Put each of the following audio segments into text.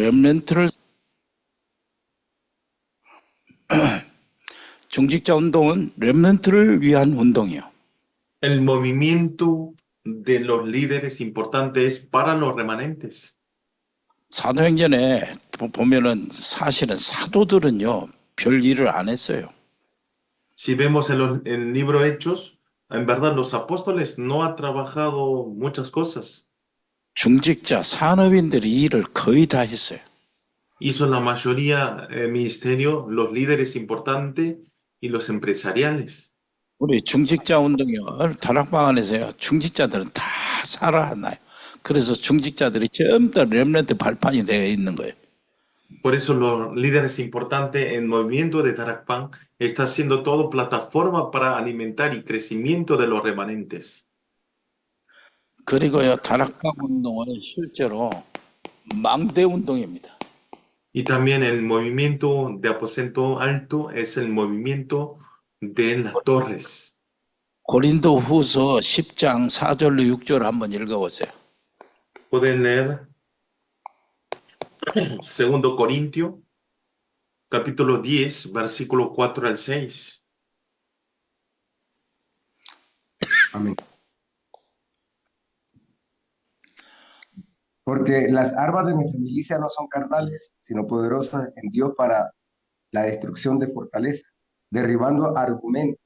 렘넌트를 중직자 운동은 렘넌트를 위한 운동이요. El movimiento de los líderes importante es para los remanentes. 사도행전에 보면은 사실은 사도들은요 별 일을 안 했어요. Si vemos en el libro Hechos, en verdad los apóstoles no han trabajado muchas cosas. 중직자 산업인들이 이 일을 거의 다 했어요. Hizo la mayoría ministerio, los líderes importantes y los empresariales. 우리 중직자 운동이요 다락방 안에서요 중직자들은 다 살아나요. 그래서 중직자들이 전부 다 렘넌트 발판이 되어 있는 거예요. Por eso los líderes importantes en movimiento de Tarakpan está haciendo todo plataforma para alimentar y crecimiento de los remanentes. 그리고요 다락방 운동은 실제로 망대 운동입니다. Y también el movimiento de aposento alto es el movimiento de las torres. 고린도 후서 10장 4절로 6절 한번 읽어보세요. Pueden leer 2 Corintios, capítulo 10, versículo 4 al 6. Amén. Porque las armas de nuestra milicia no son carnales, sino poderosas en Dios para la destrucción de fortalezas, derribando argumentos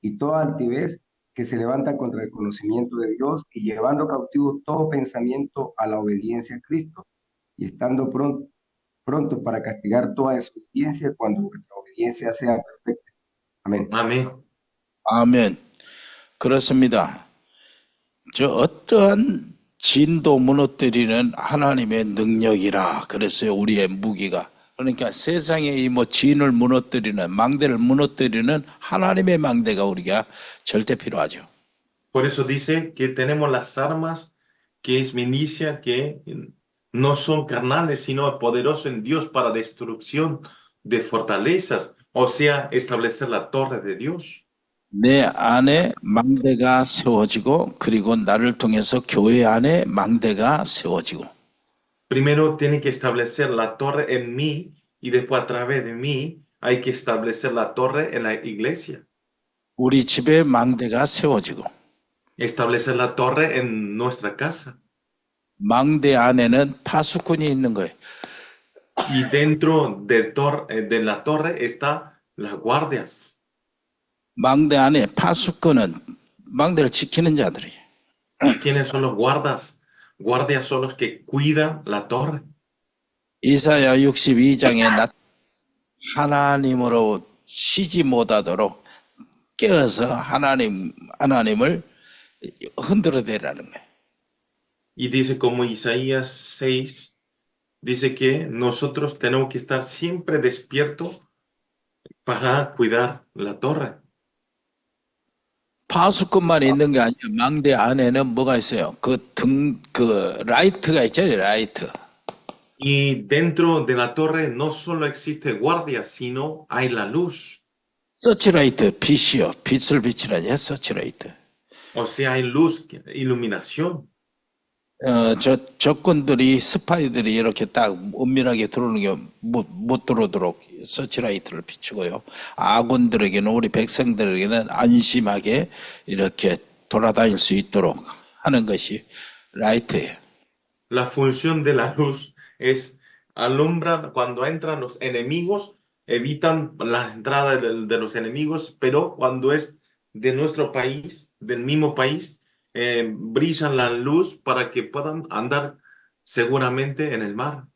y toda altivez que se levanta contra el conocimiento de Dios y llevando cautivo todo pensamiento a la obediencia a Cristo y estando pronto para castigar toda desobediencia cuando vuestra obediencia sea perfecta. Amén. Amén. 아멘. 그렇습니다. 저 어떠한 진도 무너뜨리는 하나님의 능력이라 그랬어요. 우리의 무기가. 그러니까 세상의 이 뭐 진을 무너뜨리는 망대를 무너뜨리는 하나님의 망대가 우리가 절대 필요하죠. Por eso dice que tenemos las armas, que es milicia, que no son carnales, sino poderosos en Dios para destrucción de fortalezas, o sea, establecer la torre de Dios. 내 안에 망대가 세워지고 그리고 나를 통해서 교회 안에 망대가 세워지고 Primero tiene que establecer la torre en mí y después a través de mí hay que establecer la torre en la iglesia. 우리 집에 망대가 세워지고 Establecer la torre en nuestra casa. 망대 안에는 파수꾼이 있는 거예요. Y dentro de la torre están las guardias. 망대 안에 파수꾼은 망대를 지키는 자들이에요. ¿Quiénes son los guardas? Guardias son los que cuidan la torre. 이사야 62장에 하나님으로 쉬지 못하도록 깨어서 하나님을 흔들어대라는 거예요. Y dice como Isaías 6, dice que nosotros tenemos que estar siempre despiertos para cuidar la torre. 파수꾼만 있는 게 아니라 망대 안에는 뭐가 있어요? 그 라이트가 있잖아요, 라이트. Y dentro de la torre no solo existe guardia, sino hay la luz. 서치라이트, 빛이요. 빛을 비치라지, 서치라이트. O sea, hay luz, iluminación. 적군들이, 스파이들이 이렇게 딱 은밀하게 들어오는 게 못 들어오도록 서치라이트를 비추고요. 아군들에게는, 우리 백성들에게는 안심하게 이렇게 돌아다닐 수 있도록 하는 것이 라이트예요. La función de la luz es alumbrar cuando entran los enemigos, evitan la entrada de los enemigos, pero cuando es de nuestro país, del mismo país, brillan la luz para que puedan andar seguramente en el mar.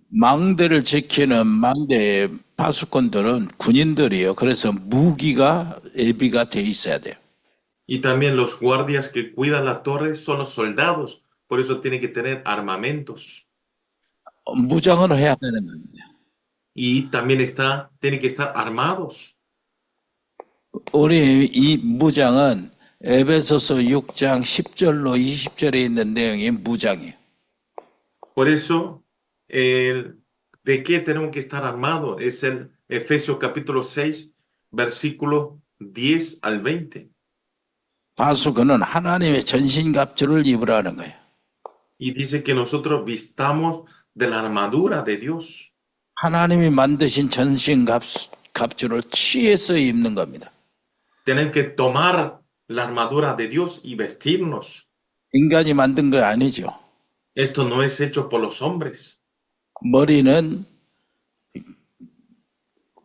망대를 지키는 망대의 파수꾼들은 군인들이에요. 그래서 무기가 예비가 돼 있어야 돼요. Y también los guardias que cuidan la torre son los soldados, por eso tienen que tener armamentos. 무장을 해야 되는 겁니다. Y también tienen que estar armados. 우리 이 무장은 에베소서 6장 10절로 20절에 있는 내용이 무장이에요. Por eso, ¿de qué tenemos que estar armados? Es el Efesios capítulo 6, versículo 10 al 20. 파수꾼은 하나님의 전신갑주를 입으라는 거예요. Y dice que nosotros vistamos de la armadura de Dios. 하나님이 만드신 전신 갑주를 취해서 입는 겁니다. Tienen que tomar la armadura de Dios y vestirnos. 인간이 만든 거 아니죠. Esto no es hecho por los hombres. 머리는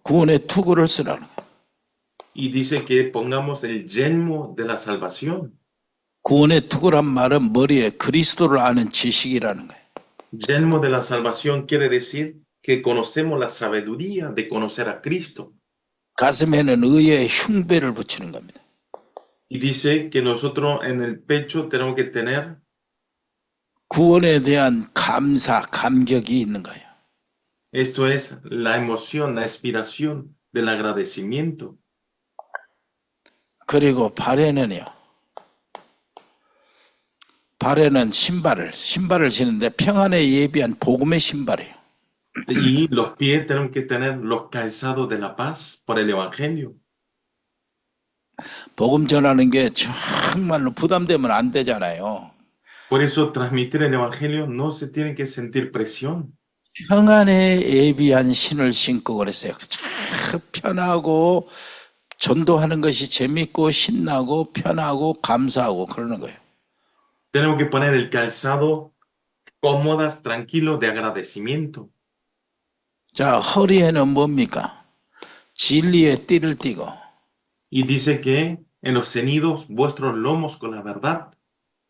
구원의 투구를 쓰라는 거예요. Y dice que pongamos el yelmo de la salvación. 구원의 투구란 말은 머리에 그리스도를 아는 지식이라는 거예요. Yelmo de la salvación quiere decir que conocemos la sabiduría de conocer a Cristo. 가슴에는 의의 흉배를 붙이는 겁니다. Y dice que nosotros en el pecho tenemos que tener 구원에 대한 감사, 감격이 있는 거예요. esto es la emoción, la inspiración del agradecimiento. 그리고 발에는요. 발에는 신발을 신는데 평안에 예비한 복음의 신발이에요. Y los pies tenemos que tener los calzados de la paz por el evangelio. 복음 전하는 게 정말로 부담되면 안 되잖아요. Por eso transmitir el evangelio no se tiene que sentir presión. 평안에 예비한 신을 신고 그랬어요. 참 편하고 전도하는 것이 재밌고 신나고 편하고 감사하고 그러는 거예요. Tenemos que poner el calzado cómodas, tranquilos, de agradecimiento. 자, 허리에는 뭡니까? 진리의 띠를 띠고 Y dice que en los ceñidos vuestros lomos con la verdad.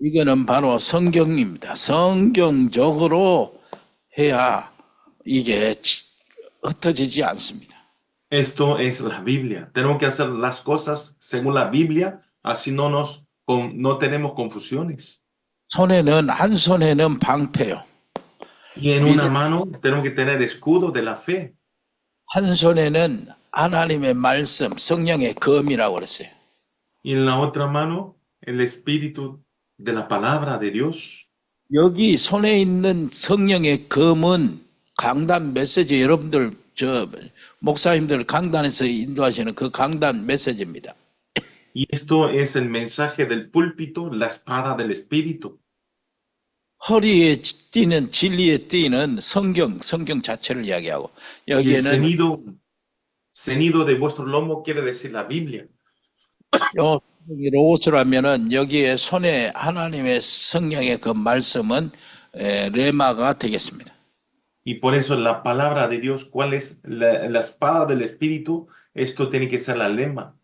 이거는 바로 성경입니다. 성경적으로 해야 이게 흩어지지 않습니다. Esto es la Biblia. Tenemos que hacer las cosas según la Biblia, así no tenemos confusiones. 한 손에는 방패요. Y en una mano tenemos que tener escudo de la fe. 한 손에는 하나님의 말씀, 성령의 검이라고 그랬어요. Y en la otra mano el espíritu de la palabra de Dios. 여기 손에 있는 성령의 검은 강단 메시지 여러분들 목사님들 강단에서 인도하시는 그 강단 메시지입니다. Y esto es el mensaje del púlpito, la espada del espíritu. 허리에 띠는 진리의 띠는 성경 자체를 이야기하고 Y el 여기에는 ceñido de vuestro lomo quiere decir la Biblia. 로고스로 하면은 여기에 손에 하나님의 성령의 그 말씀은 레마가 되겠습니다. Y por eso la palabra de Dios, ¿cuál es la espada del espíritu? Esto tiene que ser la lema.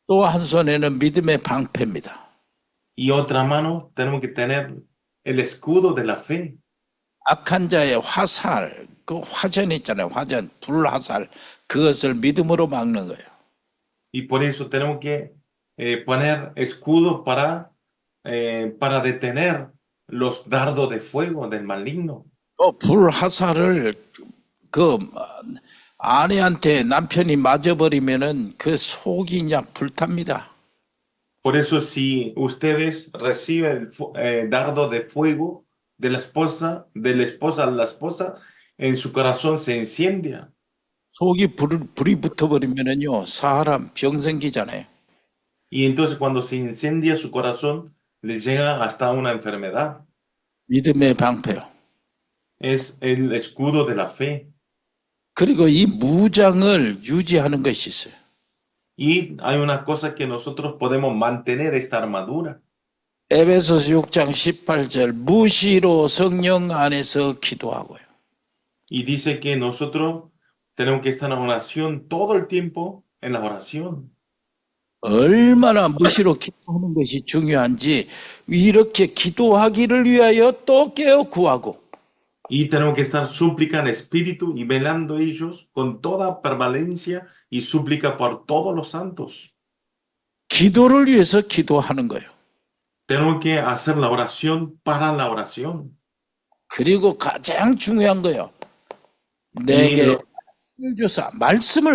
또 한 손에는 믿음의 방패입니다. Y otra mano tenemos que tener el escudo de la fe. 악한 자의 화살, 그 화전 있잖아요. 화전, 불화살, 그것을 믿음으로 막는 거예요. Y por eso tenemos que poner escudo para detener los dardos de fuego del maligno. 또 불화살을 그 아내한테 남편이 맞아버리면은 그 속이 그냥 불탑니다. Por eso si ustedes reciben el dardo de fuego de la esposa a la esposa, en su corazón se incendia. 속이 불이 붙어버리면은요 사람 병 생기잖아요. Y entonces cuando se incendia su corazón, le llega hasta una enfermedad. 믿음의 방패요. Es el escudo de la fe. 그리고 이 무장을 유지하는 것이 있어요. Y hay una cosa que nosotros podemos mantener esta armadura. 에베소서 6장 18절 무시로 성령 안에서 기도하고요. Y dice que nosotros tenemos que estar en oración todo el tiempo en la oración. 얼마나 무시로 기도하는 것이 중요한지 이렇게 기도하기를 위하여 또 깨어 구하고 Y tenemos que estar súplica en espíritu y velando ellos con toda prevalencia y súplica por todos los santos. 기도를 위해서 기도하는 거예요. Tenemos que hacer la oración para la oración. 그리고 가장 중요한 거예요. 내게 말씀을 주사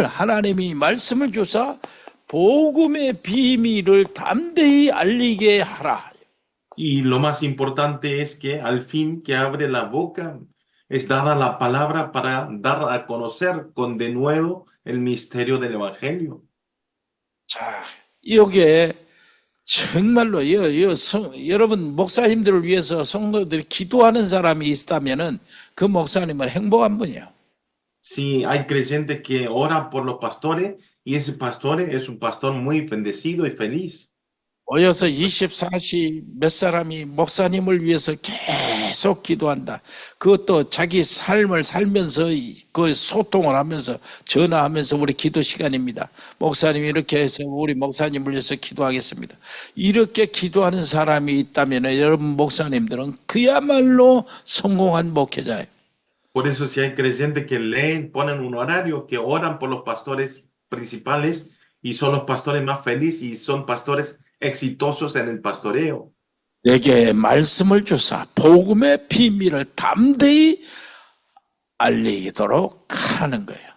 하나님이 말씀을 주사 복음의 비밀을 담대히 알리게 하라. Y lo más importante es que al fin que abre la boca es dada la palabra para dar a conocer con denuedo el misterio del evangelio. 자, 여기에 정말로 여러분 목사님들을 위해서 성도들이 기도하는 사람이 있다면은 그 목사님은 행복한 분이에요. Si hay creyentes que oran por los pastores y ese pastor es un pastor muy bendecido y feliz. 모여서 24시 몇 사람이 목사님을 위해서 계속 기도한다. 그것도 자기 삶을 살면서 그 소통을 하면서 전화하면서 우리 기도 시간입니다. 목사님 이렇게 해서 우리 목사님을 위해서 기도하겠습니다. 이렇게 기도하는 사람이 있다면 여러분 목사님들은 그야말로 성공한 목회자예요. Por eso si hay creyentes que leen, ponen un horario, que oran por los pastores principales y son los pastores más felices y son pastores exitosos en el pastoreo. 내게 말씀을 주사 복음의 비밀을 담대히 알리도록 하는 거예요.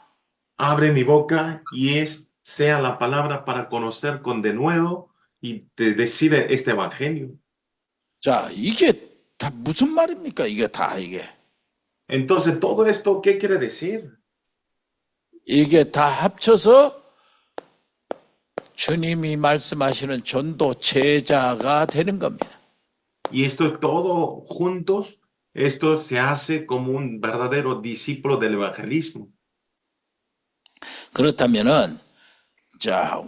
Abre mi boca y sea la palabra para conocer con denuedo y te decir este evangelio. 자, 이게 다 무슨 말입니까? 이게 다 이게. Entonces, todo esto, ¿qué quiere decir? 이게 다 합쳐서 주님이 말씀하시는 전도 제자가 되는 겁니다. Y esto todo juntos, esto se hace como un verdadero discípulo del evangelismo. 그렇다면은 자,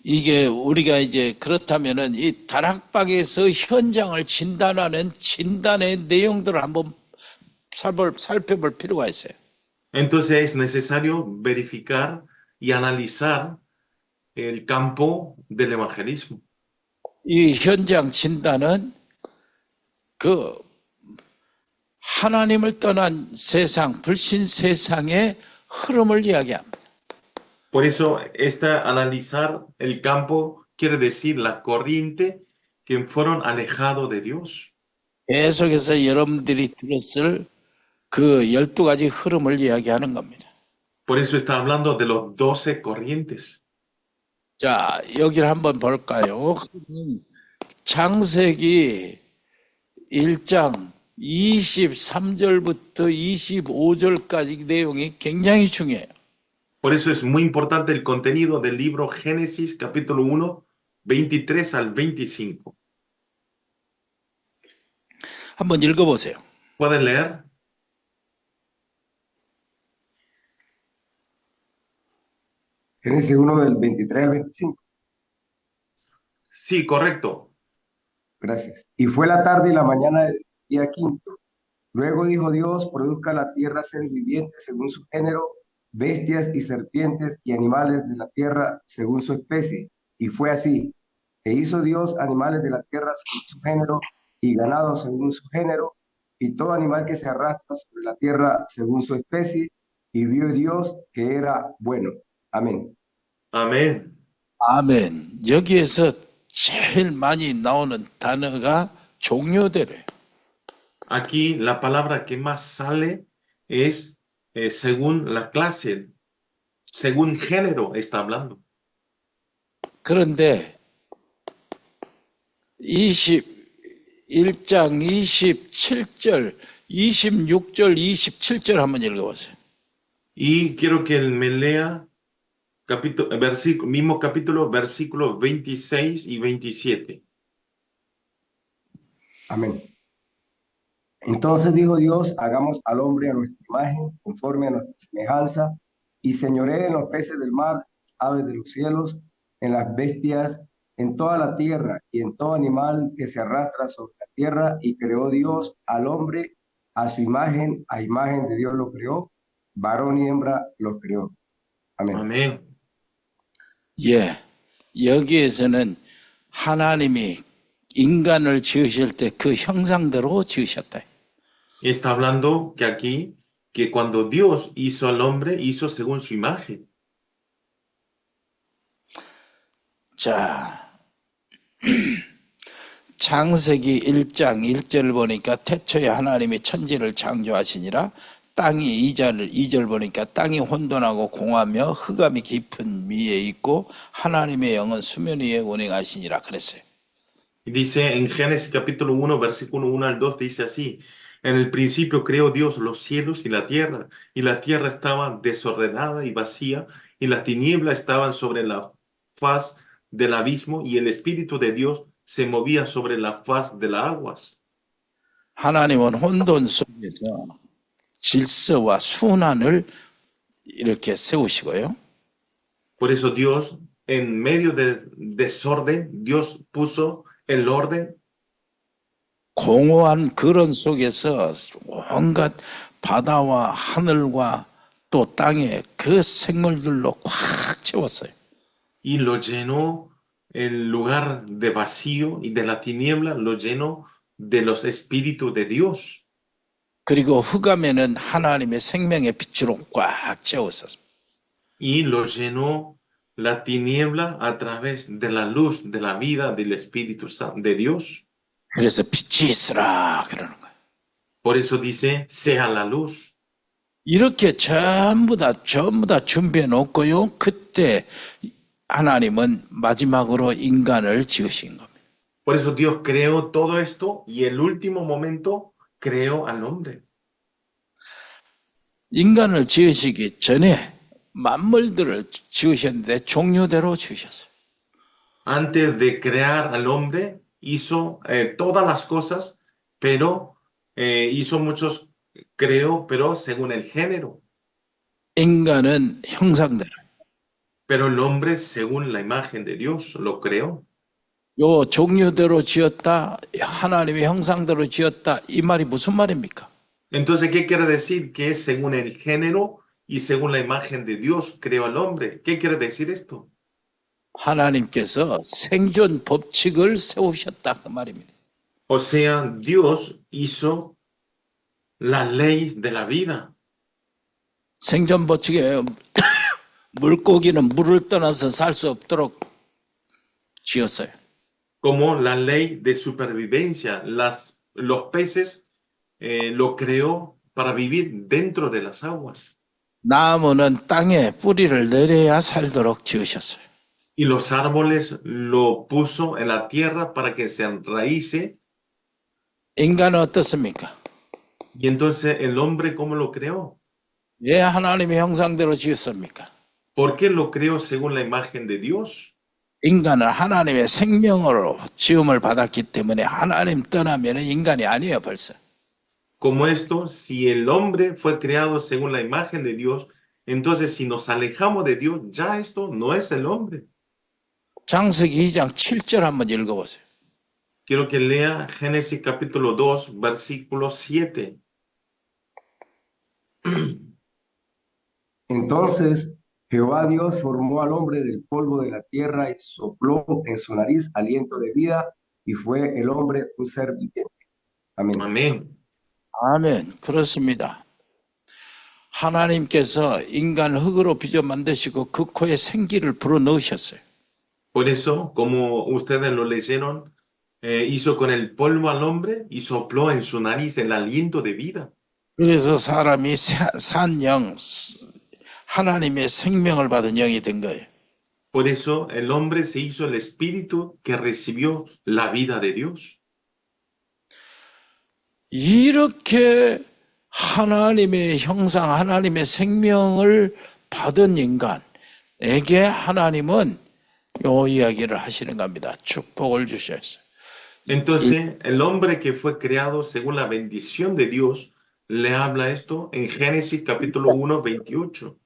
이게 우리가 이제 그렇다면은 이 다락방에서 현장을 진단하는 진단의 내용들을 한번 살펴볼 필요가 있어요. Entonces es necesario verificar y analizar el campo del evangelismo. 이 현장 진단은 그 하나님을 떠난 세상, 불신 세상의 흐름을 이야기합니다. Por eso, analizar el campo quiere decir la corriente que fueron alejados de Dios. 계속해서 여러분들이 들었을 그 12가지 흐름을 이야기하는 겁니다. Por eso está hablando de los 12 corrientes. 자, 여기를 한번 볼까요? 창세기 1장 23절부터 25절까지 내용이 굉장히 중요해요. Por eso es muy importante el contenido del libro Génesis, capítulo 1, 23 al 25. 한번 읽어보세요. ¿Pueden leer? Génesis 1 del 23 al 25. Sí, correcto. Gracias. Y fue la tarde y la mañana del día quinto. Luego dijo Dios, produzca la tierra seres vivientes según su género, bestias y serpientes y animales de la tierra según su especie. Y fue así. E hizo Dios animales de la tierra según su género y ganado según su género y todo animal que se arrastra sobre la tierra según su especie. Y vio Dios que era bueno. Amén. Amén. 아멘. 여기에서 제일 많이 나오는 단어가 종료되래요. Aquí la palabra que más sale es según la clase, según género está hablando. 그런데 21장 27절, 26절, 27절 한번 읽어보세요. Y quiero que me lea mismo capítulo, versículos 26 y 27. Amén. Entonces dijo Dios, hagamos al hombre a nuestra imagen, conforme a nuestra semejanza, y señoree en los peces del mar, en las aves de los cielos, en las bestias, en toda la tierra, y en todo animal que se arrastra sobre la tierra, y creó Dios al hombre a su imagen, a imagen de Dios lo creó, varón y hembra los creó. Amén. Amén. 예, 여기에서는 하나님이 인간을 지으실 때 그 형상대로 지으셨다. Y está hablando que aquí, que cuando Dios hizo al hombre, hizo según su imagen. 자, 창세기 1장 1절 보니까 태초에 하나님이 천지를 창조하시니라. 땅이 2절 보니까 땅이 혼돈하고 공하며 흑암이 깊은 미에 있고 하나님의 영은 수면 위에 운행하시니라 그랬어요. Y dice en Génesis capítulo 1, versículo 1 al 2, dice así: en el principio creó Dios los cielos y la tierra estaba desordenada y vacía, y las tinieblas estaban sobre la faz del abismo y el Espíritu de Dios se movía sobre la faz de las aguas. 하나님은 혼돈 속에서 질서와 순환을 이렇게 세우시고요. Por eso Dios, en medio del desorden, Dios puso el orden. 공허한 그런 속에서 온갖 바다와 하늘과 또 땅에 그 생물들로 꽉 채웠어요. Y lo llenó el lugar de vacío y de la tiniebla, lo llenó de los espíritus de Dios. 그리고 흑암에는 하나님의 생명의 빛으로 꽉 채웠었습니다. Y lo llenó la tiniebla a través de la luz de la vida del Espíritu de Dios. 그래서 빛이 있으라 그러는 거예요. Por eso dice, sea la luz. 이렇게 전부 다 준비해 놓고요. 그때 하나님은 마지막으로 인간을 지으신 겁니다. Por eso Dios creó todo esto y el último momento creó al hombre. 인간을 지으시기 전에 만물들을 지으셨는데 종류대로 지으셨어요. Antes de crear al hombre, hizo todas las cosas, pero hizo muchos, creó, pero según el género. 인간은 형상대로. Pero el hombre, según la imagen de Dios, lo creó. 요 종류대로 지었다, 하나님의 형상대로 지었다, 이 말이 무슨 말입니까? Entonces, ¿qué quiere decir? Que es según el género y según la imagen de Dios creó al hombre. ¿Qué quiere decir esto? 하나님께서 생존 법칙을 세우셨다 그 말입니다. O sea, Dios hizo la ley de la vida. 생존 법칙에 물고기는 물을 떠나서 살 수 없도록 지었어요. Como la ley de supervivencia, los peces lo creó para vivir dentro de las aguas. 나무는 땅에 뿌리를 내려야 살도록 지으셨어요. Y los árboles lo puso en la tierra para que se enraíce. 인간은 어떻습니까? Y entonces el hombre, ¿cómo lo creó? 왜 하나님의 형상대로 지었습니까? ¿Por qué lo creó según la imagen de Dios? 인간은 하나님의 생명으로 지음을 받았기 때문에 하나님 떠나면 인간이 아니에요 벌써. Como esto, si el hombre fue creado según la imagen de Dios, entonces si nos alejamos de Dios, ya esto no es el hombre. 창세기 2장 7절 한번 읽어보세요. Quiero que lea Génesis capítulo 2, versículo 7. Entonces Jehová Dios formó al hombre del polvo de la tierra y sopló en su nariz aliento de vida, y fue el hombre un ser viviente. Amén. Amén. 아멘. 그렇습니다. 하나님께서 인간을 흙으로 빚어 만드시고 그 코에 생기를 불어넣으셨어요. Por eso, como ustedes lo leyeron, hizo con el polvo al hombre y sopló en su nariz el aliento de vida. 그래서 사람이 산 영, 하나님의 생명을 받은 영이 된 거예요. Por eso el hombre se hizo el espíritu que recibió la vida de Dios. 이렇게 하나님의 형상, 하나님의 생명을 받은 인간에게 하나님은 요 이야기를 하시는 겁니다. 축복을 주셨어요. Entonces, el hombre que fue creado según la bendición de Dios, le habla esto en Génesis capítulo 1, 28.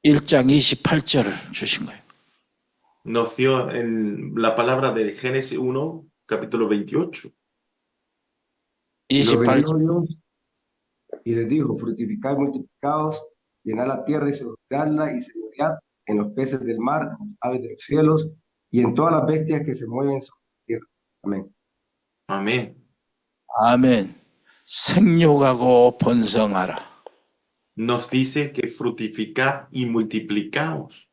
1장 28절을 주신 거예요. Nos dio la palabra de Génesis 1, capítulo 28. Y lo 28절. bendijo Dios y les dijo: fructificad y multiplicaos, llenad la tierra y sojuzgadla, y señoread en los peces del mar, en las aves de los cielos, y en todas las bestias que se mueven sobre la tierra. Amén. Amén. 아멘. 생육하고 번성하라. Nos dice que fructificad y multiplicaos.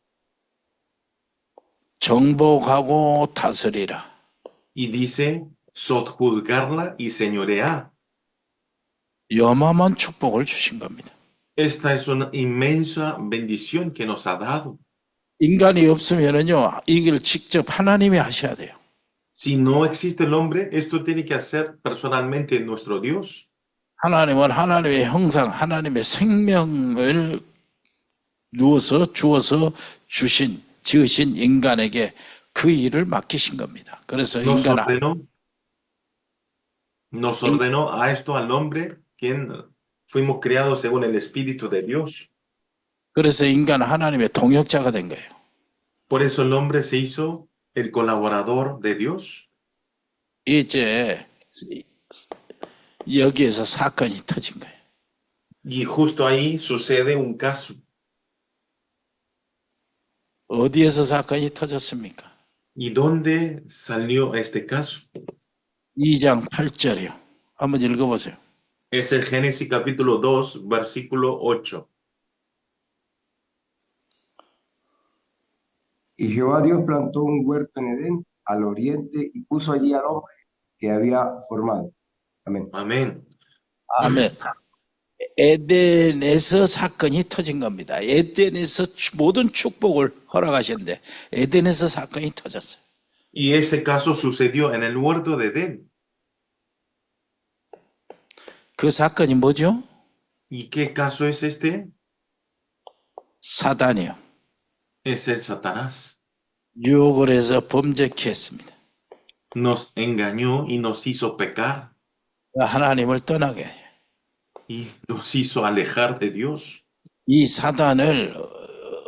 정복하고 다스리라. Y dice sojuzgarla y señorear. 어마어마한 축복을 주신 겁니다. Esta es una inmensa bendición que nos ha dado. 인간이 없으면은요, 이걸 직접 하나님이 하셔야 돼요. Si no existe el hombre, esto tiene que hacer personalmente nuestro Dios. 하나님은 하나님의 형상, 하나님의 생명을 주어서 지으신 인간에게 그 일을 맡기신 겁니다. 그래서 Nos 인간 ordenó, nos ordenó a esto al hombre, quien fuimos creados según el Espíritu de Dios. 그래서 인간 하나님의 동역자가 된 거예요. Por eso el hombre se hizo el colaborador de Dios. 이제 여기에서 사건이 터진 거예요. Y justo ahí sucede un caso. 어디에서 사건이 터졌습니까? ¿Y dónde salió este caso? 2장 8절이요. 한번 읽어보세요. Es el Génesis capítulo 2, versículo 8. Y Jehová Dios plantó un huerto en Edén, al oriente, y puso allí al hombre que había formado. Amén. Amén. 아멘. 에덴에서 사건이 터진 겁니다. 에덴에서 모든 축복을 허락하셨는데 에덴에서 사건이 터졌어요. Y este caso sucedió en el huerto de Edén. 그 사건이 뭐죠? ¿Y qué caso es este? 사단이요. Es el Satanás. 유혹을 해서 범죄케 했습니다. Nos engañó y nos hizo pecar 하나님을 떠나게 해요. y nos hizo alejar de Dios. 이 사단을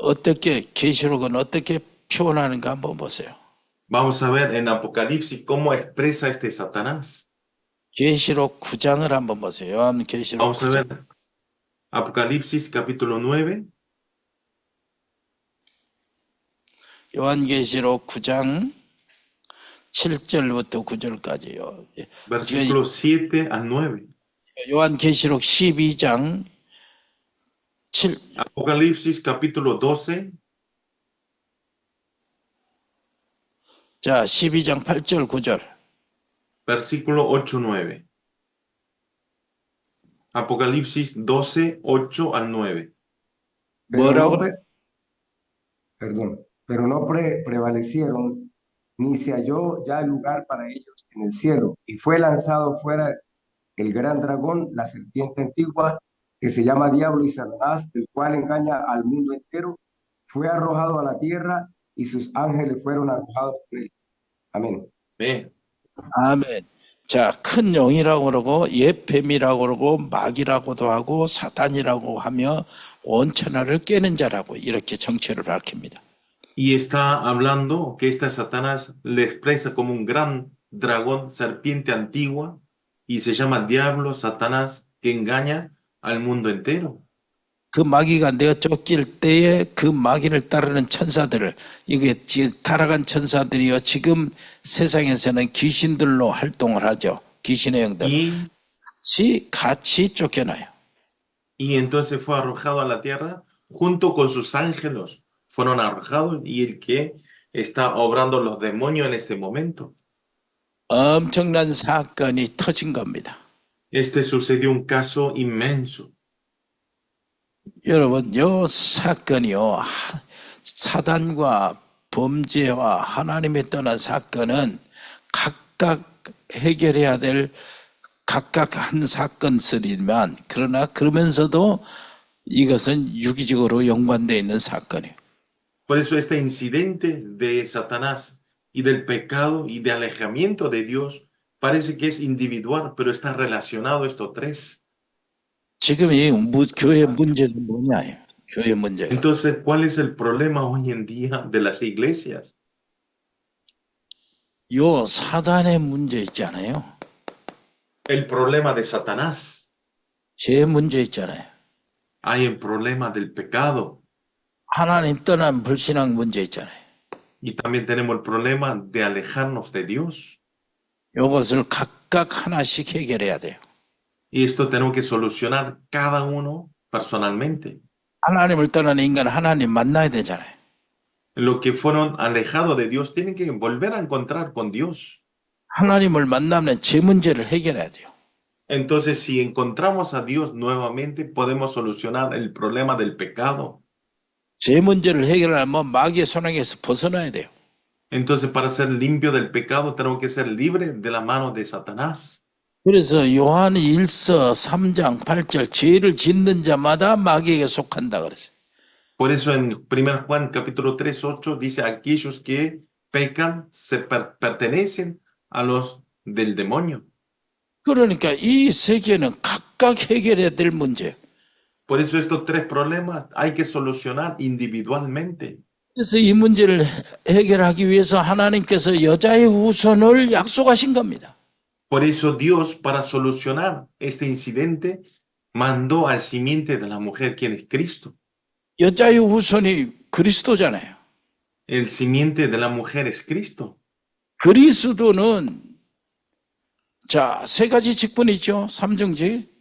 어떻게 계시록은 어떻게 표현하는가 한번 보세요. Vamos a ver en Apocalipsis cómo expresa este Satanás. 계시록 9장을 한번 보세요. 요한계시록 Vamos a 9장. ver Apocalipsis capítulo 9. 요한계시록 9장 7절부터 9절까지요. Versículos 7 al 9. 요한계시록 12장 7, Apocalipsis capítulo 12. 자 12장 8절 9절. Versículo 8, 9. Apocalipsis 12, 8 al 9. 뭐라고? Pero no prevalecieron, ni se halló ya lugar para ellos en el cielo, y fue lanzado fuera el gran dragón, la serpiente antigua, que se llama Diablo y Satanás, el cual engaña al mundo entero, fue arrojado a la tierra, y sus ángeles fueron arrojados con él. Amén. Amén. 아멘. 자, 큰 영이라고 그러고 예뱀이라고 그러고 마귀라고도 하고 사탄이라고 하며 온 천하를 깨는 자라고 이렇게 정체를 밝힙니다. Y está hablando que este Satanás le expresa como un gran dragón, serpiente antigua, y se llama Diablo, Satanás, que engaña al mundo entero. 그 마귀가 내어 쫓길 때에 그 마귀를 따르는 천사들을, 이게 타락한 천사들이요, 지금 세상에서는 귀신들로 활동을 하죠. 귀신의 영들. 같이 쫓겨나요. Y entonces fue arrojado a la tierra junto con sus ángeles. Fueron arrojados y el que está obrando los demonios en este momento. 엄청난 사건이 터진 겁니다. Este sucedió un caso inmenso. 여러분, 이 사건이요, 사단과 범죄와 하나님에 떠난 사건은 각각 해결해야 될 각각 한 사건들이지만, 그러나 그러면서도 이것은 유기적으로 연관되어 있는 사건이에요. Por eso este incidente de Satanás y del pecado y de alejamiento de Dios parece que es individual, pero está relacionado estos tres. 지금 이 교회 문제가 뭐냐? 교회 문제가. Entonces, ¿cuál es el problema hoy en día de las iglesias? 요 사단의 문제 있잖아요. El problema de Satanás. 죄 문제 있잖아요. Hay el problema del pecado. 하나님 떠난 불신앙 문제 있잖아요. Y también tenemos el problema de alejarnos de Dios. 이것을 각각 하나씩 해결해야 돼요. Y esto tenemos que solucionar cada uno personalmente. 하나님을 떠난 인간 하나님 만나야 되잖아요. Los que fueron alejados de Dios tienen que volver a encontrar con Dios. 하나님을 만나면 죄 문제를 해결해야 돼요. Entonces, si encontramos a Dios nuevamente, podemos solucionar el problema del pecado. 죄 문제를 해결하려면 마귀의 손아귀에서 벗어나야 돼요. Entonces, para ser limpio del pecado, tenemos que ser libres de la mano de Satanás. 그래서 요한 1서 3장 8절 죄를 짓는 자마다 마귀에게 속한다 그랬어요. Por eso en 1 Juan capítulo 3, 8 dice aquellos que pecan, pertenecen a los del demonio. 그러니까 이 세 개는 각각 해결해야 될 문제. Por eso estos tres problemas hay que solucionar individualmente. 그래서 이 문제를 해결하기 위해서 하나님께서 여자의 후손을 약속하신 겁니다. Por eso Dios, para solucionar este incidente, mandó al simiente de la mujer, quien es Cristo. 여자의 후손이 그리스도잖아요. El simiente de la mujer es Cristo. 그리스도는 자, 세 가지 직분이 있죠. 삼중직,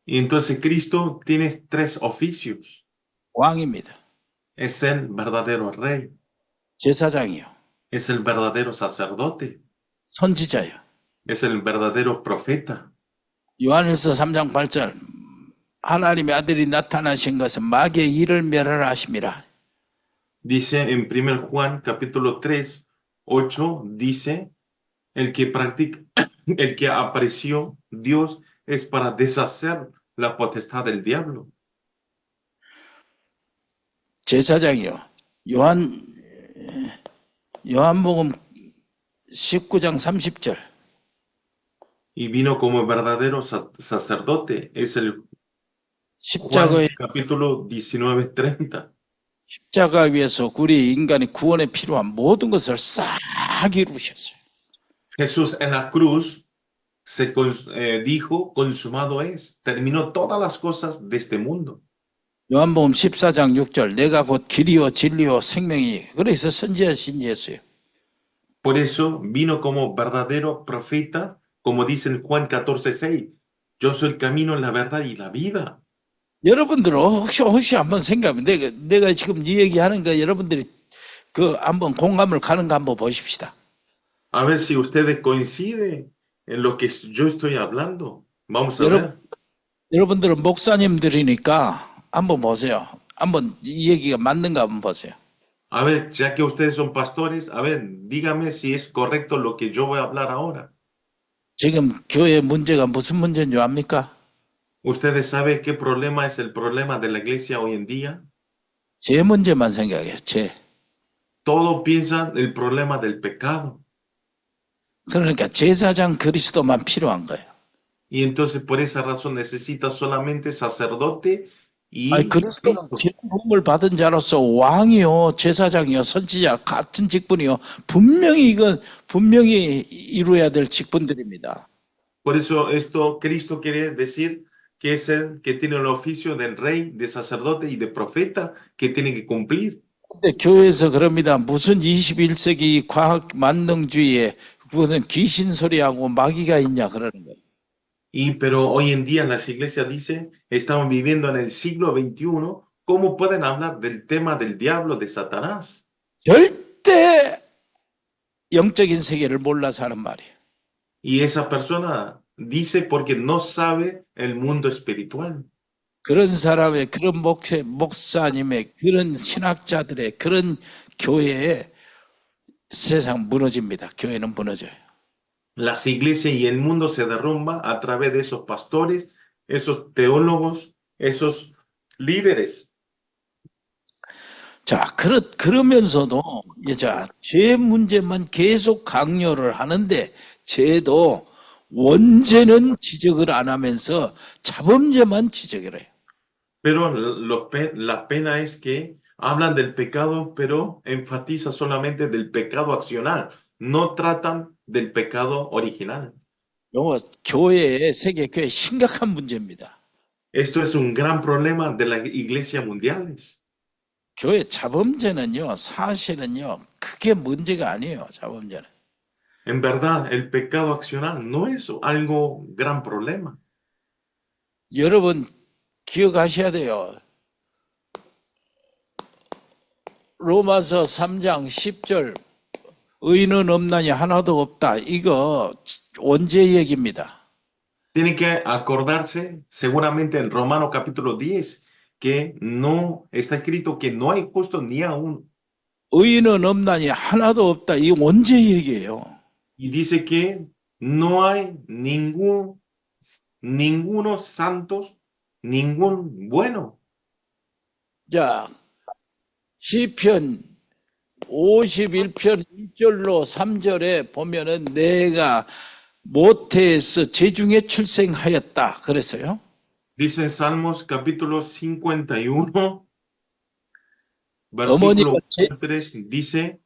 Y entonces Cristo tiene tres oficios. 왕입니다. Es el verdadero rey, 제사장이요. es el verdadero sacerdote, 선지자요. es el verdadero profeta. 요한일서 3장 8절 하나님의 아들이 나타나신 것은 마귀의 일을 멸하라 하심이라. Dice en 1 Juan capítulo 3, 8, dice, el que practica, el que apareció Dios es para deshacer la potestad del diablo. 제사장이요. 요한복음 19장 30절. Y vino como verdadero sacerdote. Es el Juan 십자가의 capítulo 19, 30. 십자가 위에서 우리 인간의 구원에 필요한 모든 것을 싹 이루셨어요. Jesús en la cruz se dijo, consumado es. Terminó todas las cosas de este mundo. 요한복음 14장 6절 내가 곧 길이요 진리요 생명이 그래서 선지자신 예수예요. Por eso vino como verdadero profeta, como dice en Juan 14, 6. Yo soy el camino, la verdad y la vida. 여러분들은 혹시 한번 생각하면 내가 지금 이 얘기하는 거 여러분들이 그 한번 공감을 가는 거 한번 보십시다. A ver si ustedes coinciden en lo que yo estoy hablando. Vamos a ver. 여러분들은 목사님들이니까 한번 보세요. 한번 이 얘기가 맞는가 한번 보세요. A ver, ya que ustedes son pastores, a ver, dígame si es correcto lo que yo voy a hablar ahora. 지금 교회 문제가 무슨 문제인 줄 압니까? ¿Ustedes saben qué problema es el problema de la iglesia hoy en día? 죄 문제만 생각해요. 죄. Todos piensan el problema del pecado. 그러니까 제사장 그리스도만 필요한 거예요. Y entonces por esa razón necesita solamente sacerdote y 아니, 그리스도는 기름 부음을 받은 자로서 왕이요, 제사장이요, 선지자 같은 직분이요. 분명히 이루어야 될 직분들입니다. por eso esto Cristo quiere decir que es el que tiene el oficio del rey, de sacerdote y de profeta que tiene que cumplir. 근데 교회에서 그럽니다. 무슨 21세기 과학 만능주의에 무슨 귀신 소리하고 마귀가 있냐 그러는 거예요. Pero hoy en día en las iglesias dice, estamos viviendo en el siglo XXI, ¿cómo pueden hablar del tema del diablo, de Satanás? 절대 영적인 세계를 몰라서 하는 말이에요. Y esa persona dice porque no sabe el mundo espiritual. 그런 사람의, 그런 목사님의, 그런 신학자들의, 그런 교회에 세상 무너집니다. 교회는 무너져요. Las iglesias y el mundo se derrumba a través de esos pastores, esos teólogos, esos líderes. 자, 그러면서도 죄 문제만 계속 강요를 하는데 죄도 원죄는 지적을 안 하면서 자범죄만 지적을 해요. Pero la pena es que hablan del pecado, pero enfatiza solamente del pecado accional. No tratan del pecado original. 이거 교회의 세계교회 심각한 문제입니다. Esto es un gran problema de las iglesias mundiales. 교회 자범죄는요, 사실은요, 크게 문제가 아니에요. 자범죄는. En verdad, el pecado accional no es algo gran problema. 여러분 기억하셔야 돼요. 로마서 3장 10절 의인은 없나니 하나도 없다. 이거 원죄 얘기입니다. Tienen que acordarse seguramente en Romanos capítulo 10 que no está escrito que no hay justo ni aún. 의인은 없나니 하나도 없다. 이 원죄 얘기예요. Y dice que no hay ninguno santos, ningún bueno. 자, 시편 51편 1절로 3절에 보면은 내가 모태에서 제중에 출생하였다 그랬어요. Dice en Salmos capítulo 51, 어머니가, versículo 3, dice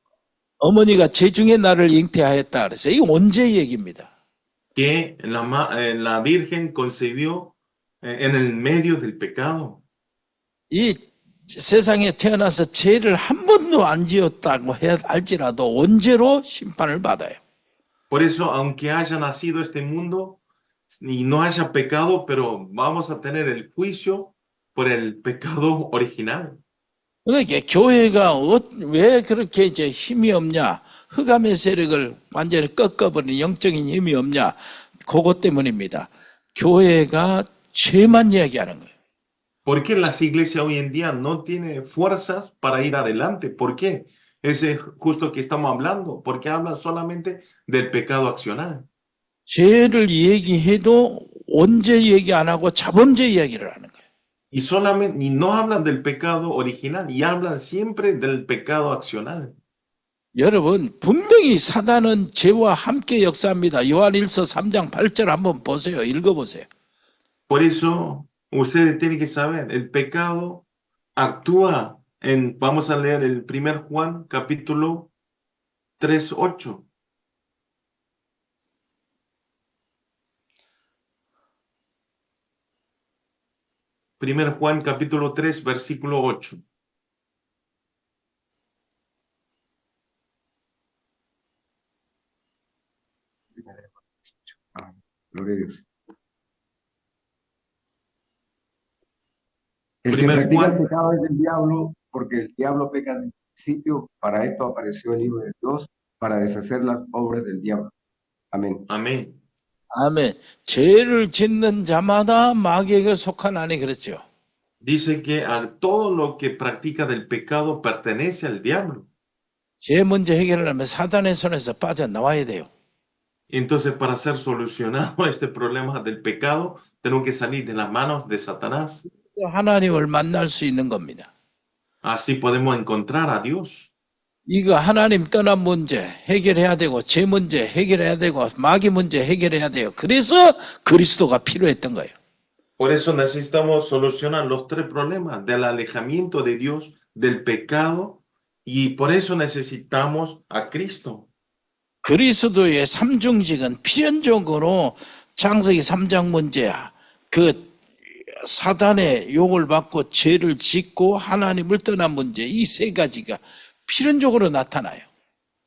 어머니가 제중에 나를 잉태하였다 그랬어요. 이거 언제 얘기입니다. que la Virgen concibió en el medio del pecado. 이 세상에 태어나서 죄를 한 번도 안 지었다고 할지라도 언제로 심판을 받아요. Por eso, aunque haya nacido este mundo y no haya pecado, pero vamos a tener el juicio por el pecado original. 그러니까 교회가 왜 그렇게 이제 힘이 없냐? 흑암의 세력을 완전히 꺾어버리는 영적인 힘이 없냐? 그것 때문입니다. 교회가 죄만 이야기하는 거예요. ¿Por qué las iglesias hoy en día no tienen fuerzas para ir adelante? ¿Por qué? Ese es justo que estamos hablando, porque hablan solamente del pecado accional. 죄를 얘기해도 언제 얘기 안 하고 자범죄 이야기를 하는 거예요. Y solamente, y no hablan del pecado original, y hablan siempre del pecado accional. 여러분 분명히 사단은 죄와 함께 역사합니다. 요한일서 3장 8절 한번 보세요. 읽어보세요. Por eso, ustedes tienen que saber, el pecado actúa en, vamos a leer el 1 Juan capítulo 3:8. Primer Juan capítulo 3, versículo 8. Gloria a Dios. El que Primer practica el Juan, pecado es del diablo, porque el diablo peca desde el principio. Para esto apareció el Hijo de Dios, para deshacer las obras del diablo. Amén. amén. 아멘. 죄를 짓는 자마다 마귀에게 속한 아니 그랬죠. Dice que a todo lo que practica del pecado pertenece al diablo. 죄 문제 해결하려면 사단의 손에서 빠져나와야 돼요. Entonces, para ser solucionado este problema del pecado, tenemos que salir de las manos de Satanás. 하나님을 만날 수 있는 겁니다. Así podemos encontrar a Dios. 이거 하나님 떠난 문제 해결해야 되고 죄 문제 해결해야 되고 마귀 문제 해결해야 돼요. 그래서 그리스도가 필요했던 거예요. Por eso necesitamos solucionar los tres problemas del alejamiento de Dios, del pecado, y por eso necesitamos a Cristo. 그리스도의 삼중직은 필연적으로 창세기 3장 문제야. 그 사단의 용을 받고 죄를 짓고 하나님을 떠난 문제 이 세 가지가 필연적으로 나타나요.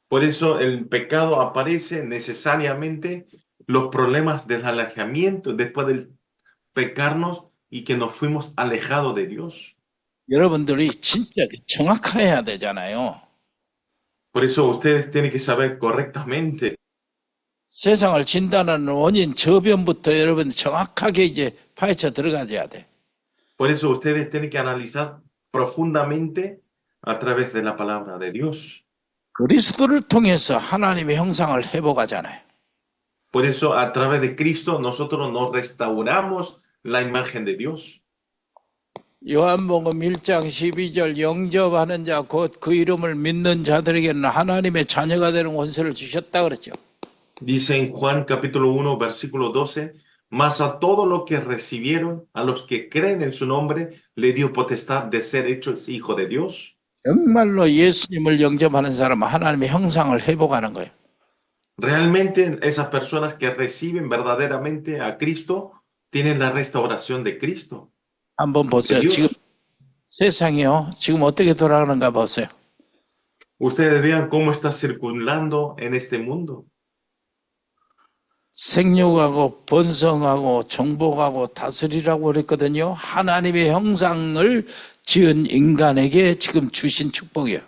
Por eso el pecado aparece necesariamente los problemas del alejamiento después del pecarnos y que nos fuimos alejados de Dios. 여러분들이 진짜 정확해야 되잖아요. Por eso ustedes tienen que saber correctamente. 세상을 진단하는 원인 저변부터 여러분 정확하게 이제 파헤쳐 들어가야 돼. Por eso ustedes tienen que analizar profundamente a través de la palabra de Dios. 그리스도를 통해서 하나님의 형상을 회복하잖아요. Por eso a través de Cristo nosotros nos restauramos la imagen de Dios. 요한복음 1장 12절 영접하는 자 곧 그 이름을 믿는 자들에게는 하나님의 자녀가 되는 권세를 주셨다 그랬죠. Dice en Juan capítulo 1 versículo 12, mas a todos los que recibieron, a los que creen en su nombre, le dio potestad de ser hechos hijo de Dios. 정말로 예수님을 영접하는 사람은 하나님의 형상을 회복하는 거예요. Realmente esas personas que reciben verdaderamente a Cristo tienen la restauración de Cristo. 한번 보세요. Dios. 지금 세상이요. 지금 어떻게 돌아가는가 보세요. Ustedes vean cómo está circulando en este mundo. 생육하고 번성하고 정복하고 다스리라고 그랬거든요. 하나님의 형상을 지은 인간에게 지금 주신 축복이에요.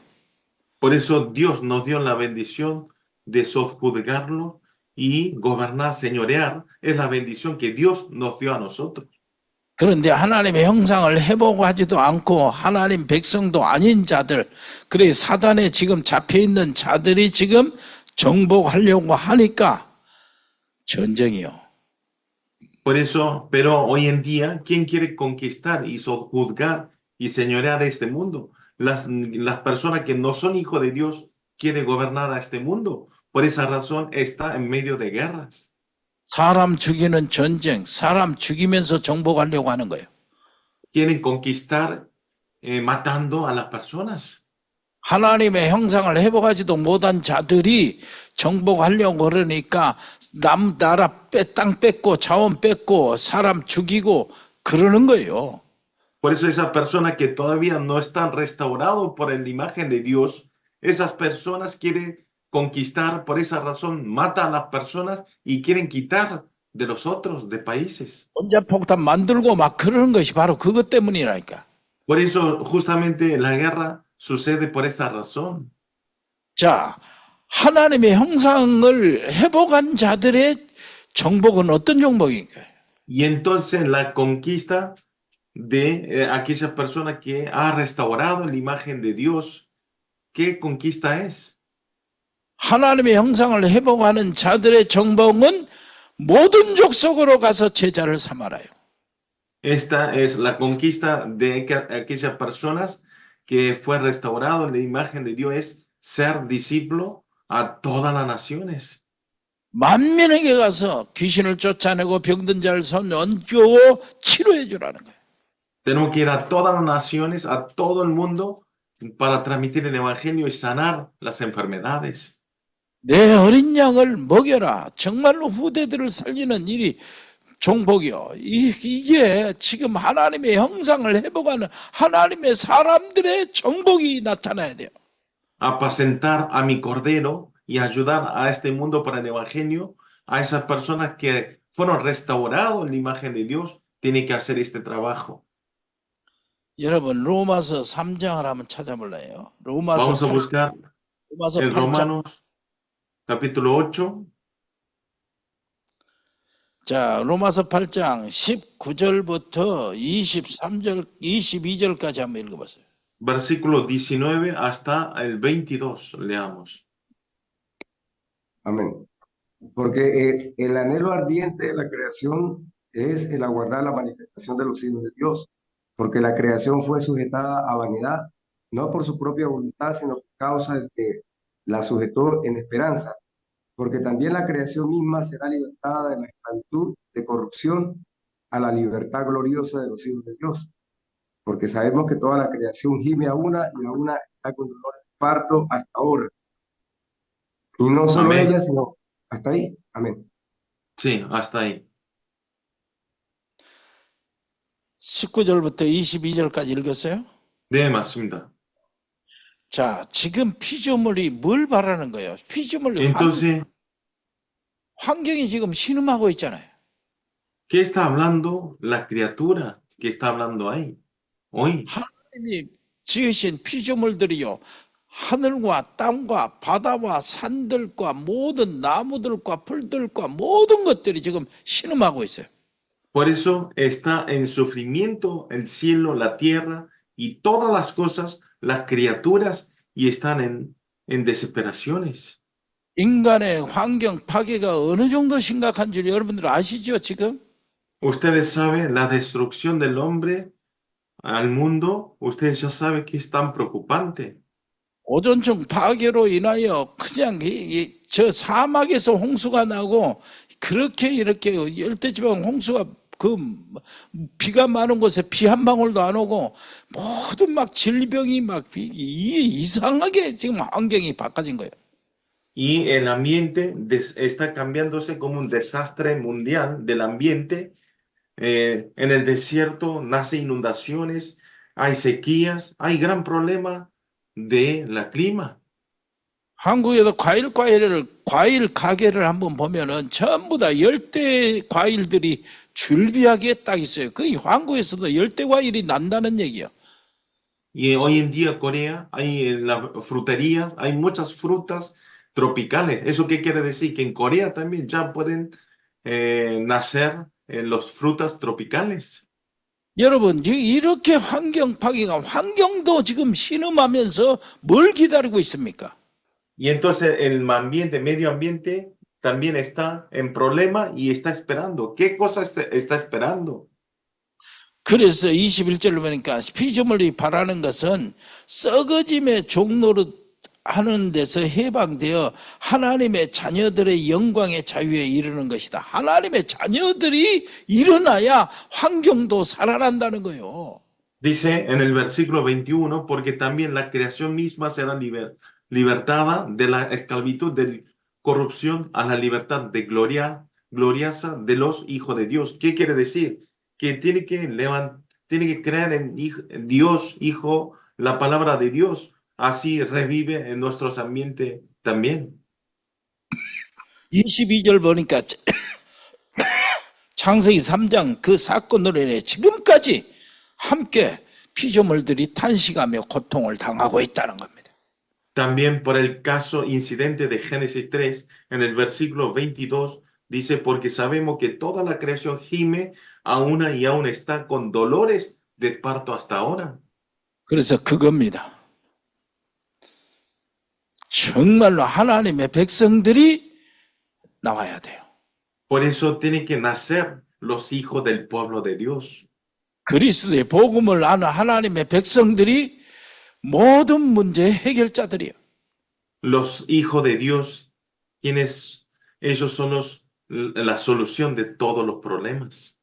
Por eso Dios nos dio la bendición de sojuzgarlo y gobernar, señorear. Es la bendición que Dios nos dio a nosotros. 그런데 하나님의 형상을 회복하지도 않고 하나님 백성도 아닌 자들, 그래 사단에 지금 잡혀있는 자들이 지금 정복하려고 하니까 전쟁이요. Por eso, pero hoy en día, ¿quién quiere conquistar y sojuzgar y señorear este mundo? las personas que no son hijos de Dios quieren gobernar a este mundo. Por esa razón está en medio de guerras. 사람 죽이는 전쟁, 사람 죽이면서 정복하려고 하는 거예요. Quieren conquistar matando a las personas. 하나님의 형상을 회복하지도 못한 자들이 정복하려고 그러니까 나라 땅 뺏고 자원 뺏고 사람 죽이고 그러는 거예요. Por eso esas personas que todavía no están restaurados por la imagen de Dios, esas personas quieren conquistar, por esa razón matan a las personas y quieren quitar de los otros, de países. 원자폭탄 만들고 막 그러는 것이 바로 그것 때문이라니까. Por eso justamente la guerra sucede por esa razón. 자, 하나님의 형상을 회복한 자들의 정복은 어떤 정복인가요? Y entonces la conquista de aquella persona que ha restaurado la imagen de Dios, ¿qué conquista es? 하나님의 형상을 회복하는 자들의 정복은 모든 족속으로 가서 제자를 삼아라요. Esta es la conquista de aquellas personas que fue restaurado en la imagen de Dios, es ser discípulo a todas las naciones. 만민에게 가서 귀신을 쫓아내고 병든 자를 얹고 치료해 주라는 거예요. Tenemos que ir a todas las naciones, a todo el mundo, para transmitir el evangelio y sanar las enfermedades. 내 어린 양을 먹여라. 정말로 후대들을 살리는 일이 정복이요. 이게 지금 하나님의 형상을 회복하는 하나님의 사람들의 정복이 나타나야 돼요. Apacentar a mi cordero y ayudar a este mundo para el evangelio, a esas personas que fueron restaurados en la imagen de Dios, tienen que hacer este trabajo. 여러분 로마서 3장을 한번 찾아볼래요? 로마서 Vamos a buscar 로마서 en 8장. Romanos capítulo 8. 자, 로마서 8장 19절부터 23절, 22절까지 한번 읽어보세요. Versículo 19 hasta el 22, leamos. Amén. Porque el anhelo ardiente de la creación es el aguardar la manifestación de los hijos de Dios, porque la creación fue sujetada a vanidad, no por su propia voluntad, sino por causa del que la sujetó en esperanza, porque también la creación misma será libertada de la esclavitud de corrupción a la libertad gloriosa de los hijos de Dios, porque sabemos que toda la creación gime a una y a una está con dolores de parto hasta ahora. Y no solo Amén. ella, sino hasta ahí. Amén. Sí, hasta ahí. 19절부터 22절까지 읽었어요? 네, 맞습니다. 자, 지금 피조물이 뭘 바라는 거예요? 피조물이 Entonces, 환경이 지금 신음하고 있잖아요. ¿qué está hablando la criatura que está hablando ahí? Hoy, 하나님이 지으신 피조물들이요. 하늘과 땅과 바다와 산들과 모든 나무들과 풀들과 모든 것들이 지금 신음하고 있어요. por eso está en sufrimiento el cielo, la tierra y todas las cosas, las criaturas, y están en desesperaciones. 인간의 환경 파괴가 어느 정도 심각한 줄 여러분들 아시죠, 지금? Ustedes saben la destrucción del hombre al mundo, ustedes ya saben que es tan preocupante. 오존층 파괴로 인하여 그냥 저 사막에서 홍수가 나고 그렇게 이렇게 열대지방 홍수가 그 비가 많은 곳에 비 한 방울도 안 오고 모든 막 질병이 막 이상하게 지금 환경이 바꿔진 거예요. Y el ambiente está cambiándose como un desastre mundial del ambiente. En el desierto nacen inundaciones, hay sequías, hay gran problema de la clima. 한국에도 과일 가게를 한번 보면은 전부 다 열대 과일들이 줄비하게 딱 있어요. 그 한국에서도 열대 과일이 난다는 얘기예요. Y hoy en día Corea, hay en las fruterías, hay muchas frutas tropicales. ¿Eso qué quiere decir? Que en Corea también ya pueden nacer las frutas tropicales. 여러분, 이렇게 환경 파괴가 환경도 지금 신음하면서 뭘 기다리고 있습니까? Y entonces el ambiente, medio ambiente, también está en problema y está esperando. ¿Qué cosa está esperando? 그래서 21절을 보니까 피조물이 바라는 것은 썩어짐의 종로로 하는 데서 해방되어 하나님의 자녀들의 영광의 자유에 이르는 것이다. 하나님의 자녀들이 일어나야 환경도 살아난다는 거예요. Dice en el versículo 21, porque también la creación misma será libertada de la esclavitud de corrupción a la libertad de gloriosa de los hijos de Dios. ¿Qué quiere decir? Que tiene que creer en Dios, Hijo, la palabra de Dios. Así revive en nuestros ambientes también. 22절 보니까 창세기 3장 그 사건으로 인해 지금까지 함께 피조물들이 탄식하며 고통을 당하고 있다는 겁니다. También por el caso incidente de Génesis 3, en el versículo 22, dice, porque sabemos que toda la creación gime a una y aún está con dolores de parto hasta ahora. 그래서 그겁니다. 정말로 하나님의 백성들이 나와야 돼요. Por eso tienen que nacer los hijos del pueblo de Dios. 그리스도의 복음을 아는 하나님의 백성들이 모든 문제의 해결자들이에요. Los hijos de Dios, quienes ellos son la solución de todos los problemas.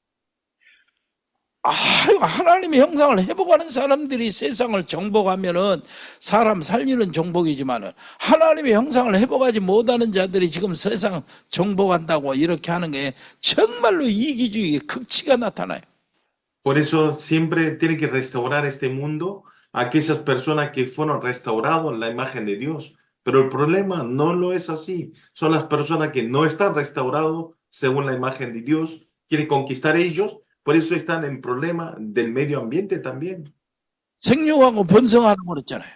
하나님의 형상을 회복하는 사람들이 세상을 정복하면은 사람 살리는 정복이지만은 하나님의 형상을 회복하지 못하는 자들이 지금 세상 정복한다고 이렇게 하는 게 정말로 이기주의의 극치가 나타나요. Por eso siempre tienen que restaurar este mundo aquellas personas que fueron restaurados en la imagen de Dios. Pero el problema no lo es así. Son las personas que no están restaurados según la imagen de Dios, quieren conquistar ellos, por eso están en problema del medio ambiente también. 생육하고 번성하라고 그랬잖아요.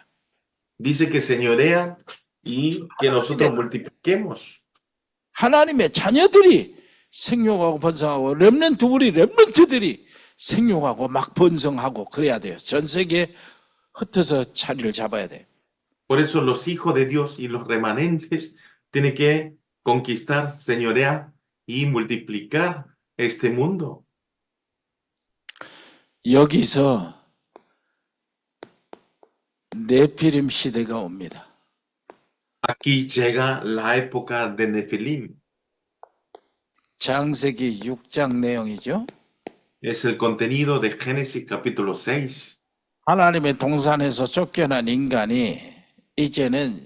Dice que señorean y que nosotros multipliquemos. 하나님의 자녀들이 생육하고 번성하고 우리 렘넌트들이 생육하고 막 번성하고 그래야 돼요. 전 세계에 흩어서 자리를 잡아야 돼요. Por eso los hijos de Dios y los remanentes tienen que conquistar, señorear y multiplicar este mundo. 여기서 네피림 시대가 옵니다. Aquí llega la época de Nefilim. 창세기 6장 내용이죠. Es el contenido de Génesis capítulo 6. 하나님의 동산에서 쫓겨난 인간이 이제는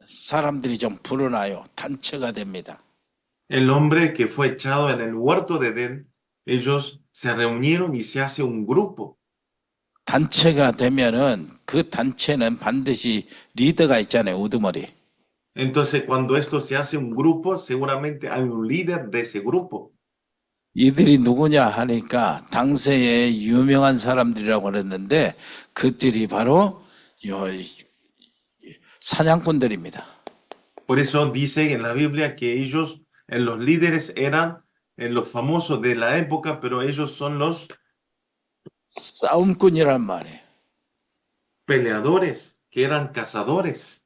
사람들이 좀 불어나요. 단체가 됩니다. El hombre que fue echado en el huerto de Edén, ellos se reunieron y se hace un grupo. 단체가 되면은 그 단체는 반드시 리더가 있잖아요. 우두머리. Entonces, cuando esto se hace un grupo, seguramente hay un líder de ese grupo. 이들이 누구냐 하니까 당시에 유명한 사람들이라고 그랬는데 그들이 바로 사냥꾼들입니다. Por eso dice en la Biblia que ellos, los líderes eran los famosos de la época, pero ellos son los 싸움꾼이란 말이에요. peleadores, que eran cazadores.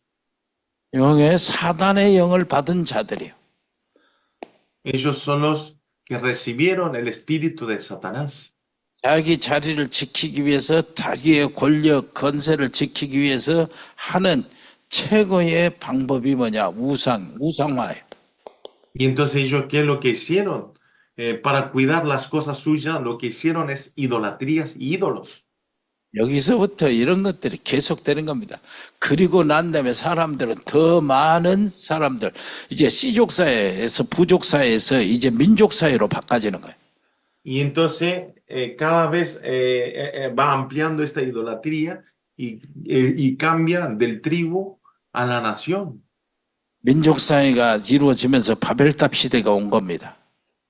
영의 사단의 영을 받은 자들이에요. Ellos son los que recibieron el espíritu de Satanás. 자기 자리를 지키기 위해서 자기의 권력, 건세를 지키기 위해서 하는 최고의 방법이 뭐냐? 우상화예요. Y entonces ellos, ¿qué es lo que hicieron? Para cuidar las cosas suyas, lo que hicieron es idolatrías y ídolos. 여기서부터 이런 것들이 계속되는 겁니다. 그리고 난 다음에 사람들은 더 많은 사람들, 이제 C족사회에서 부족사회에서 이제 민족사회로 바꿔지는 거예요. Y entonces cada vez va ampliando esta idolatría y cambia del tribu a la nación. 민족사회가 이루어지면서 바벨탑 시대가 온 겁니다.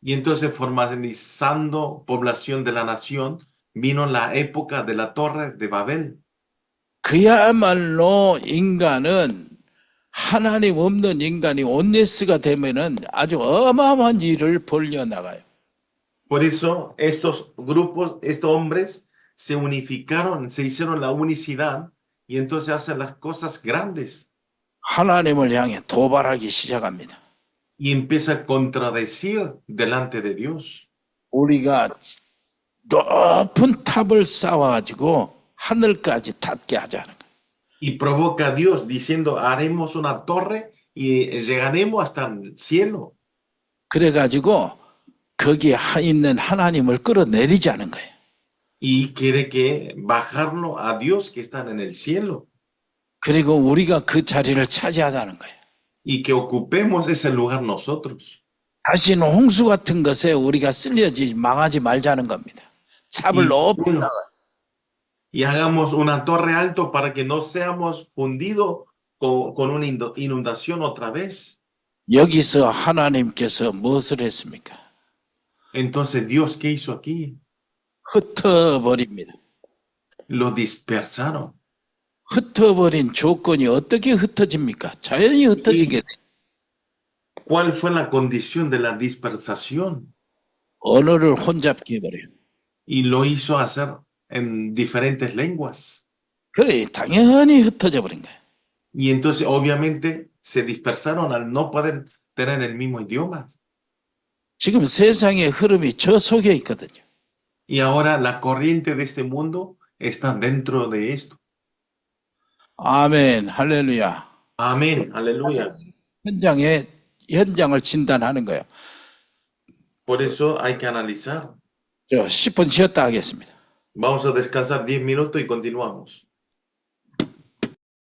Y entonces formalizando población de la nación, vino la época de la torre de Babel. 그야말로 인간은 하나님 없는 인간이 온네스가 되면은 아주 어마어마한 일을 벌려나가요. Por eso estos grupos, estos hombres se unificaron, se hicieron la unicidad y entonces hacen las cosas grandes. 하나님을 향해 도발하기 시작합니다. Y empieza a contradecir delante de Dios. 우리가 높은 탑을 쌓아가지고 하늘까지 닿게 하자는 거예요. Y provoca a Dios diciendo, haremos una torre y llegaremos hasta el cielo. 그래가지고 거기에 있는 하나님을 끌어내리자는 거예요. Y quiere que bajarlo a Dios que están en el cielo. 그리고 우리가 그 자리를 차지하자는 거예요. Y que ocupemos ese lugar nosotros. 다시는 홍수 같은 것에 우리가 쓸려지 망하지 말자는 겁니다. 탑을 높이 bueno, y hagamos una torre alto para que no seamos fundidos con una inundación otra vez. 여기서 하나님께서 무엇을 했습니까? Entonces, Dios, ¿qué hizo aquí? 흩어버립니다. Lo dispersaron. 흩어버린 조건이 어떻게 흩어집니까? 자연히 흩어지게 돼. ¿Cuál fue la condición de la dispersación? 언어를 혼잡게 해버려요. Y lo hizo hacer en diferentes lenguas. 그래, 당연히 흩어져 버린 거예요. Y entonces, obviamente, se dispersaron al no poder tener el mismo idioma. 지금 세상의 흐름이 저 속에 있거든요. Y ahora la corriente de este mundo está dentro de esto. 아멘, 할렐루야. Amén, aleluya. 현장을 진단하는 거예요. Por eso hay que analizar. 10분 쉬었다 하겠습니다. Vamos a descansar 10 minutos y continuamos.